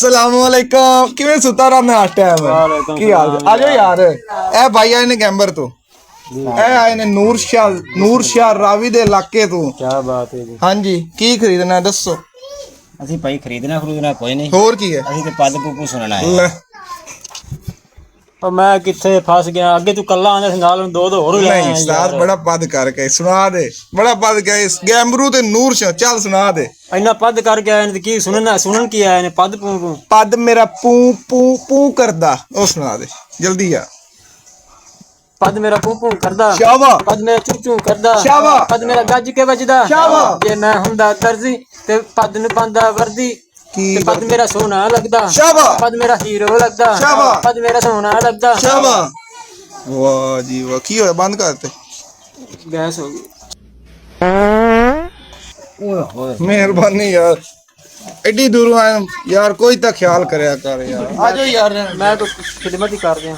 अस्सलामुअलैकुम किवें सुता रहना इस टाइम की हाल आ जाओ यार ए भाई आए ने गैंबर तो ए आए ने नूर शाह रावी दे इलाके तो क्या बात है जी। हां जी की खरीदना है दसो ਅਸੀਂ ਭਾਈ ਖਰੀਦਣਾ ਕੋਈ ਨਹੀਂ ਹੋਰ ਕੀ ਹੈ ਅਸੀਂ ਤੇ ਪੱਦ ਪੂਪੂ ਸੁਣਨਾ ਹੈ ਲੈ ਪਰ ਮੈਂ ਕਿੱਥੇ ਫਸ ਗਿਆ ਅੱਗੇ ਤੂੰ ਕੱਲਾ ਆਂਦਾ ਸੀ ਨਾਲ ਨੂੰ ਦੋ ਹੋਰ ਲੈ नहीं उस्ताद बड़ा पद करके सुना दे बड़ा पद के गैंबरू ते नूर शाह चल सुना दे ਇੰਨਾ ਪੱਦ ਕਰਕੇ ਆਏ ਨੇ ਤੇ ਕੀ ਸੁਣਨ ਕੀ ਆਏ ਨੇ ਪੱਦ ਪੂਪੂ पद मेरा पू पू पू करदा ओ सुना दे जल्दी आ ਪੱਦ ਮੇਰਾ ਪੂਪੂ ਕਰਦਾ शाबाश ਪੱਦ ਮੇਰਾ ਚੂਚੂ ਕਰਦਾ ਸ਼ਾਬਾਸ਼। ਪੱਦ ਮੇਰਾ ਗੱਜ ਕੇ ਵੱਜਦਾ ਸ਼ਾਬਾਸ਼। ਜੇ ਮੈਂ ਹੁੰਦਾ ਦਰਜੀ ਤੇ ਪੱਦ ਨੂੰ ਪਾਉਂਦਾ ਵਰਦੀ की ਤੇ ਪੱਦ ਮੇਰਾ ਸੋਹਣਾ ਲੱਗਦਾ शाबाश ਪੱਦ ਮੇਰਾ ਹੀਰੋ ਲੱਗਦਾ ਸ਼ਾਬਾਸ਼। ਪੱਦ ਮੇਰਾ ਸੋਹਣਾ ਲੱਗਦਾ शाबाश वाह जी वाह की होया बंद करते ਗੈਸ ਹੋ ਗਈ ਓਏ ਹੋਏ मेहरबानी यार एडी दूरों आए यार कोई तो ख्याल करया कर यार आ जाओ यार ਮੈਂ ਤਾਂ ਖਿਦਮਤ ਹੀ ਕਰ ਰਿਹਾ